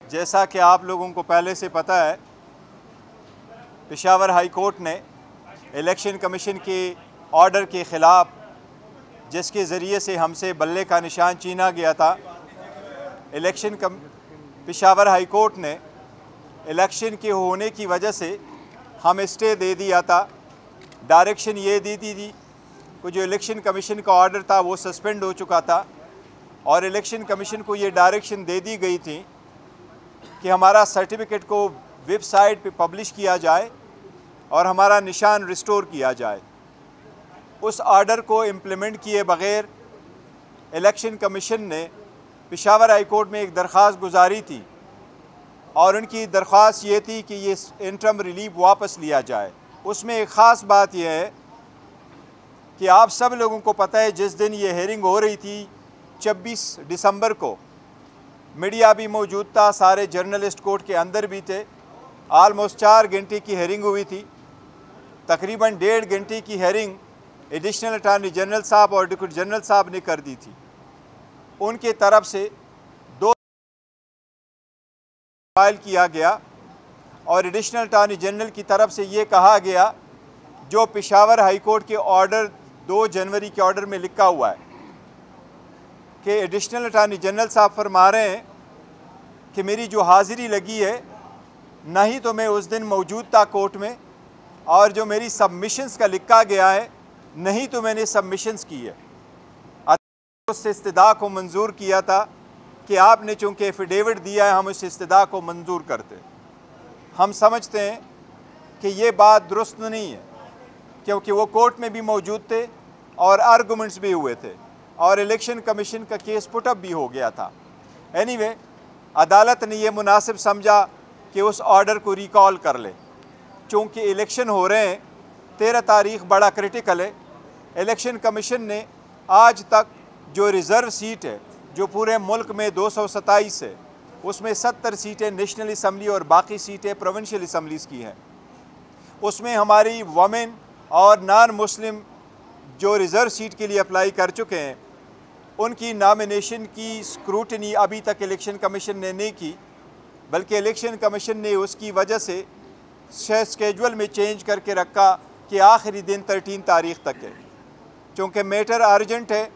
जैसा कि आप लोगों को पहले से पता है, पेशावर हाई कोर्ट ने इलेक्शन कमीशन के ऑर्डर के ख़िलाफ़, जिसके ज़रिए से हमसे बल्ले का निशान छीना गया था, पेशावर हाई कोर्ट ने इलेक्शन के होने की वजह से हम स्टे दे दिया था। डायरेक्शन ये दी थी कि जो इलेक्शन कमीशन का ऑर्डर था वो सस्पेंड हो चुका था और इलेक्शन कमीशन को ये डायरेक्शन दे दी गई थी कि हमारा सर्टिफिकेट को वेबसाइट पे पब्लिश किया जाए और हमारा निशान रिस्टोर किया जाए। उस ऑर्डर को इम्प्लीमेंट किए बग़ैर इलेक्शन कमीशन ने पेशावर हाई कोर्ट में एक दरख्वास्त गुजारी थी और उनकी दरख्वास्त ये थी कि ये इंटरम रिलीफ वापस लिया जाए। उसमें एक ख़ास बात यह है कि आप सब लोगों को पता है, जिस दिन ये हेयरिंग हो रही थी 26 दिसंबर को, मीडिया भी मौजूद था, सारे जर्नलिस्ट कोर्ट के अंदर भी थे। आलमोस्ट 4 घंटे की हेयरिंग हुई थी। तकरीबन 1.5 घंटे की हेयरिंग एडिशनल अटॉर्नी जनरल साहब और डिप्टी जनरल साहब ने कर दी थी। उनके तरफ से 2 फाइल किया गया और एडिशनल अटॉर्नी जनरल की तरफ से ये कहा गया, जो पेशावर हाई कोर्ट के ऑर्डर 2 जनवरी के ऑर्डर में लिखा हुआ है कि एडिशनल अटॉर्नी जनरल साहब फरमा रहे हैं कि मेरी जो हाज़िरी लगी है, ना ही तो मैं उस दिन मौजूद था कोर्ट में, और जो मेरी सबमिशंस का लिखा गया है, नहीं तो मैंने सबमिशंस की है। उस इस्तदा को मंजूर किया था कि आपने चूँकि एफिडेविट दिया है, हम उस इस्तदा को मंजूर करते। हम समझते हैं कि ये बात दुरुस्त नहीं है, क्योंकि वो कोर्ट में भी मौजूद थे और आर्गूमेंट्स भी हुए थे और इलेक्शन कमीशन का केस पुटअप भी हो गया था। एनीवे, अदालत ने यह मुनासिब समझा कि उस ऑर्डर को रिकॉल कर ले। चूँकि इलेक्शन हो रहे हैं, 13 तारीख बड़ा क्रिटिकल है। इलेक्शन कमीशन ने आज तक जो रिज़र्व सीट है, जो पूरे मुल्क में 227 है, उसमें 70 सीटें नेशनल असम्बली और बाकी सीटें प्रोविंशियल असम्बलीज़ की हैं। उसमें हमारी वमेन और नॉन मुस्लिम जो रिज़र्व सीट के लिए अप्लाई कर चुके हैं, उनकी नॉमिनेशन की स्क्रूटनी अभी तक इलेक्शन कमीशन ने नहीं की, बल्कि इलेक्शन कमीशन ने उसकी वजह से स्केजुअल में चेंज करके रखा कि आखिरी दिन 13 तारीख तक है। चूँकि मैटर अर्जेंट है,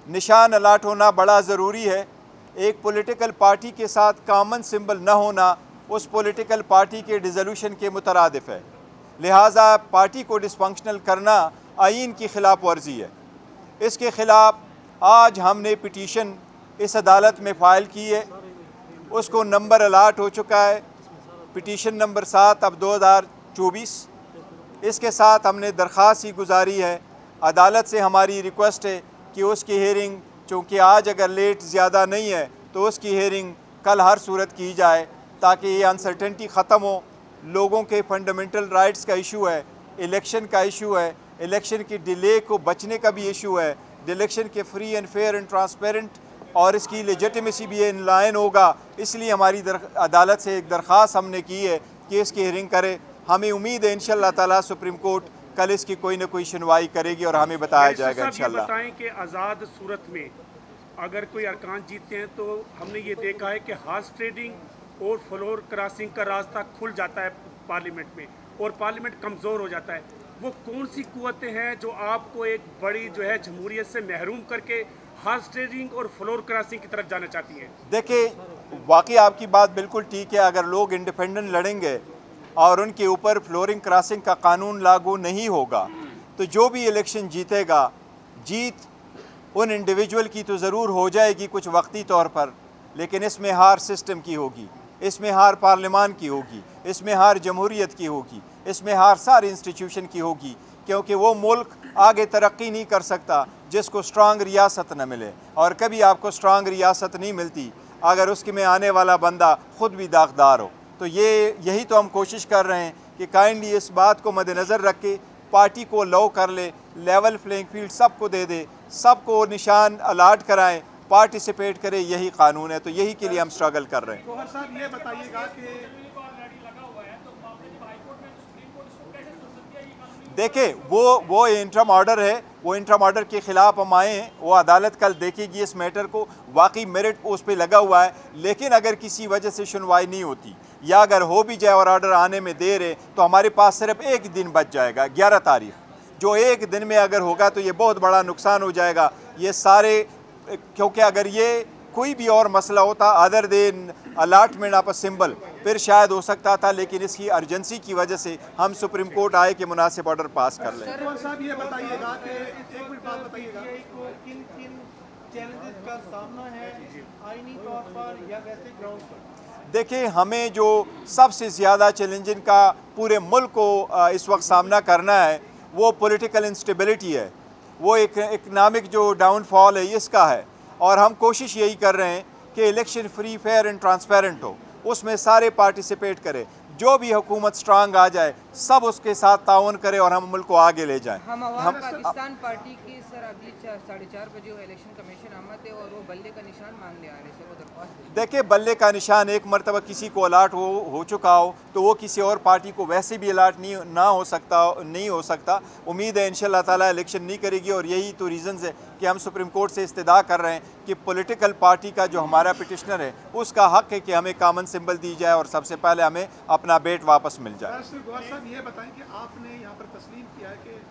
निशान अलाट होना बड़ा ज़रूरी है। एक पॉलिटिकल पार्टी के साथ कॉमन सिंबल न होना उस पॉलिटिकल पार्टी के डिसोल्यूशन के मुतरादिफ है। लिहाजा पार्टी को डिसफंक्शनल करना आईन की खिलाफ वर्जी है। इसके ख़िलाफ़ आज हमने पिटीशन इस अदालत में फ़ाइल की है। उसको नंबर अलाट हो चुका है, पिटीशन नंबर 7 अब 2024। इसके साथ हमने दरख्वास्त ही गुजारी है। अदालत से हमारी रिक्वेस्ट है कि उसकी हेयरिंग, चूँकि आज अगर लेट ज़्यादा नहीं है तो उसकी हेयरिंग कल हर सूरत की जाए, ताकि ये अनसर्टेनिटी ख़त्म हो। लोगों के फंडामेंटल राइट्स का इशू है, इलेक्शन का इशू है, इलेक्शन की डिले को बचने का भी इशू है, इलेक्शन के free and fair and transparent और इसकी लेजिटिमेसी भी इन लाइन होगा। इसलिए हमारी अदालत से एक दरख्वास्त हमने की है कि इसकी हेयरिंग करे। हमें उम्मीद है इंशाअल्लाह ताला सुप्रीम कोर्ट कल इसकी कोई ना कोई सुनवाई करेगी और हमें बताया जाएगा इंशाअल्लाह। बताएं कि आज़ाद सूरत में अगर कोई अरकान जीतते हैं तो हमने ये देखा है कि हार्स ट्रेडिंग और फ्लोर क्रॉसिंग का रास्ता खुल जाता है पार्लियामेंट में और पार्लियामेंट कमज़ोर हो जाता है। वो कौन सी कुव्वतें हैं जो आपको एक बड़ी जो है जमहूरियत से महरूम करके हार्स ट्रेडिंग और फ्लोर क्रॉसिंग की तरफ जाना चाहती हैं? देखिए, वाकई आपकी बात बिल्कुल ठीक है। अगर लोग इंडिपेंडेंट लड़ेंगे और उनके ऊपर फ्लोरिंग क्रॉसिंग का कानून लागू नहीं होगा, तो जो भी इलेक्शन जीतेगा, जीत उन इंडिविजुअल की तो ज़रूर हो जाएगी कुछ वक्ती तौर पर, लेकिन इसमें हार सिस्टम की होगी, इसमें हार पार्लियामान की होगी, इसमें हार जमहूरियत की होगी, इसमें हार सारे इंस्टीट्यूशन की होगी। क्योंकि वो मुल्क आगे तरक्की नहीं कर सकता जिसको स्ट्रांग रियासत न मिले, और कभी आपको स्ट्रांग रियासत नहीं मिलती अगर उसके में आने वाला बंदा ख़ुद भी दागदार हो। तो यही तो हम कोशिश कर रहे हैं कि काइंडली इस बात को मद्देनज़र रख के पार्टी को लो कर ले, लेवल प्लेइंग फील्ड सबको दे दे, सबको निशान अलाट कराएं, पार्टिसिपेट करें। यही कानून है, तो यही के लिए हम स्ट्रगल कर रहे हैं। गौहर साहब, ये बताइएगा कि देखिए वो इंटरम ऑर्डर है, वो इंटरम ऑर्डर के ख़िलाफ़ हम आए हैं, वो अदालत कल देखेगी इस मैटर को, वाकई मेरिट उस पर लगा हुआ है। लेकिन अगर किसी वजह से सुनवाई नहीं होती या अगर हो भी जाए और ऑर्डर आने में देर है तो हमारे पास सिर्फ एक दिन बच जाएगा, 11 तारीख, जो एक दिन में अगर होगा तो ये बहुत बड़ा नुकसान हो जाएगा ये सारे, क्योंकि अगर ये कोई भी और मसला होता other than allotment of a symbol फिर शायद हो सकता था, लेकिन इसकी अर्जेंसी की वजह से हम सुप्रीम कोर्ट आए कि मुनासिब ऑर्डर पास कर लें। साहब ये बताइएगा कि एक मिनट बात बताइएगा, किन किन चैलेंजेस का सामना है आईनी तौर पर या वैसे ग्राउंड पर? देखिए, हमें जो सबसे ज़्यादा चैलेंजिंग का पूरे मुल्क को इस वक्त सामना करना है वो पॉलिटिकल इंस्टेबिलिटी है, वो एक इकनॉमिक जो डाउनफॉल है इसका है। और हम कोशिश यही कर रहे हैं कि election free, fair and transparent हो, उसमें सारे पार्टिसिपेट करें, जो भी हुकूमत स्ट्रांग आ जाए सब उसके साथ ताउन करे और हम मुल्क को आगे ले जाएं। हम पाकिस्तान पार्टी की सर अभी 4:30 बजे इलेक्शन कमीशन आमद है और वो बल्ले का निशान मांगने आ रहे हैं, वो दरख्वास्त। देखिए, बल्ले का निशान एक मरतबा किसी को अलाट हो चुका हो तो वो किसी और पार्टी को वैसे भी अलाट नहीं हो सकता। उम्मीद है इंशाअल्लाह ताला इलेक्शन नहीं करेगी और यही तो रीज़न्स है कि हम सुप्रीम कोर्ट से इस्तदा कर रहे हैं कि पॉलिटिकल पार्टी का जो हमारा पिटिशनर है उसका हक है कि हमें कॉमन सिंबल दी जाए और सबसे पहले हमें अपना बेट वापस मिल जाए। गौर साहब ये बताएं कि आपने यहाँ पर तस्लीम किया है कि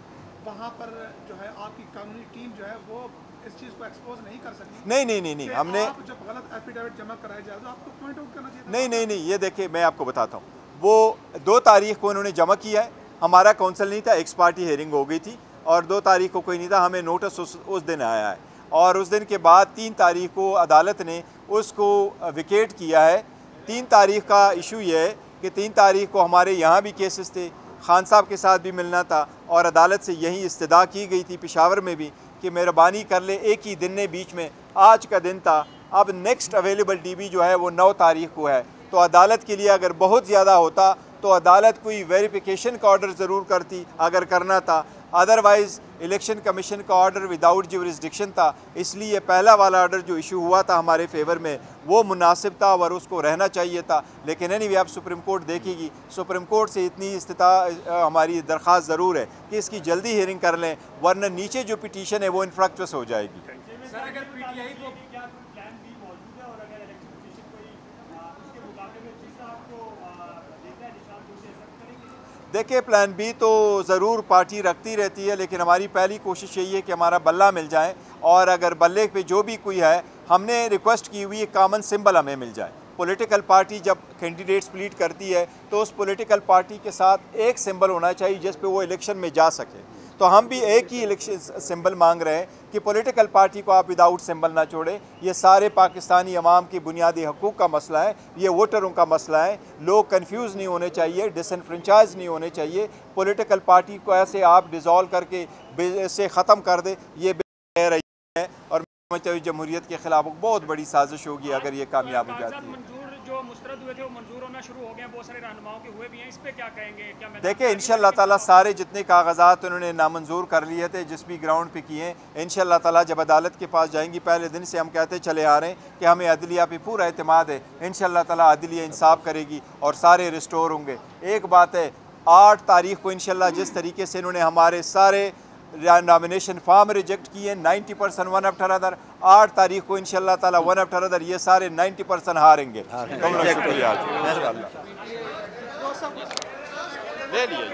वहाँ पर जो है आपकी कानूनी टीम जो है वो इस चीज़ को एक्सपोज नहीं कर सकती? नहीं, हमने आप जब गलत एफिडेविट जमा कराया जाए तो आपको पॉइंट आउट करना चाहिए। नहीं, ये देखिए मैं आपको बताता हूँ, वो 2 तारीख को उन्होंने जमा किया है, हमारा काउंसिल नहीं था, एक्स पार्टी हेयरिंग हो गई थी और 2 तारीख को कोई नहीं था, हमें नोटिस उस दिन आया है और उस दिन के बाद 3 तारीख को अदालत ने उसको विकेट किया है। 3 तारीख का इशू ये है कि 3 तारीख को हमारे यहाँ भी केसेस थे, खान साहब के साथ भी मिलना था और अदालत से यही इस्तदा की गई थी पेशावर में भी कि मेहरबानी कर ले, एक ही दिन ने बीच में, आज का दिन था, अब नेक्स्ट अवेलेबल डीबी जो है वो 9 तारीख को है। तो अदालत के लिए अगर बहुत ज़्यादा होता तो अदालत कोई वेरिफिकेशन का ऑर्डर ज़रूर करती अगर करना था, अदरवाइज़ इलेक्शन कमीशन का ऑर्डर विदाउट जुरिस्डिक्शन था, इसलिए पहला वाला ऑर्डर जो इशू हुआ था हमारे फेवर में वो मुनासिब था और उसको रहना चाहिए था। लेकिन एनीवे अब सुप्रीम कोर्ट देखेगी, सुप्रीम कोर्ट से इतनी हमारी दरख्वास्त ज़रूर है कि इसकी जल्दी हियरिंग कर लें, वरना नीचे जो पिटीशन है वो इनफ्रक्चुअस हो जाएगी। सर अगर पीटीआई को क्या कोई प्लान बी मौजूद है और अगर इलेक्शन कमीशन कोई उसके मुकाबले में दूसरा आपको देता है निशान तो उसे एक्सेप्ट करेंगे? देखिए, प्लान बी तो ज़रूर पार्टी रखती रहती है, लेकिन हमारी पहली कोशिश यही है कि हमारा बल्ला मिल जाए और अगर बल्ले पे जो भी कोई है, हमने रिक्वेस्ट की हुई है कॉमन सिंबल हमें मिल जाए। पॉलिटिकल पार्टी जब कैंडिडेट स्प्लिट करती है तो उस पॉलिटिकल पार्टी के साथ एक सिंबल होना चाहिए जिस पे वो इलेक्शन में जा सके। तो हम भी एक ही इलेक्शन सिंबल मांग रहे हैं कि पॉलिटिकल पार्टी को आप विदाउट सिंबल ना छोड़ें। ये सारे पाकिस्तानी अवाम की बुनियादी हकूक़ का मसला है, ये वोटरों का मसला है, लोग कंफ्यूज नहीं होने चाहिए, डिसइनफ्रेंचाइज नहीं होने चाहिए। पॉलिटिकल पार्टी को ऐसे आप डिज़ोल्व करके इससे ख़त्म कर दे, ये रही है और जमहूरियत के खिलाफ बहुत बड़ी साजिश होगी अगर ये कामयाब हो जाती है। जो मुस्तरद हुए थे वो मंजूर होना शुरू हो गए, बहुत सारे रहनुमाओं के हुए भी हैं, इस पे क्या कहेंगे? क्या देखिए, इंशाअल्लाह ताला सारे जितने कागजात उन्होंने नामंजूर कर लिए थे जिस भी ग्राउंड पे किए, इंशाअल्लाह ताला जब अदालत के पास जाएंगी, पहले दिन से हम कहते चले आ रहे हैं कि हमें अदलिया पे पूरा एतमाद है, इंशाअल्लाह ताला अदलिया इंसाफ करेगी और सारे रिस्टोर होंगे। एक बात है, 8 तारीख को इंशाअल्लाह जिस तरीके से इन्होंने हमारे सारे नॉमिनेशन फॉर्म रिजेक्ट किए 90% वन आफ्टर अदर, 8 तारीख को इंशाअल्लाह ताला वन आफ्टर अदर ये सारे 90% हारेंगे। तुम लोग शुक्रिया ले लिए।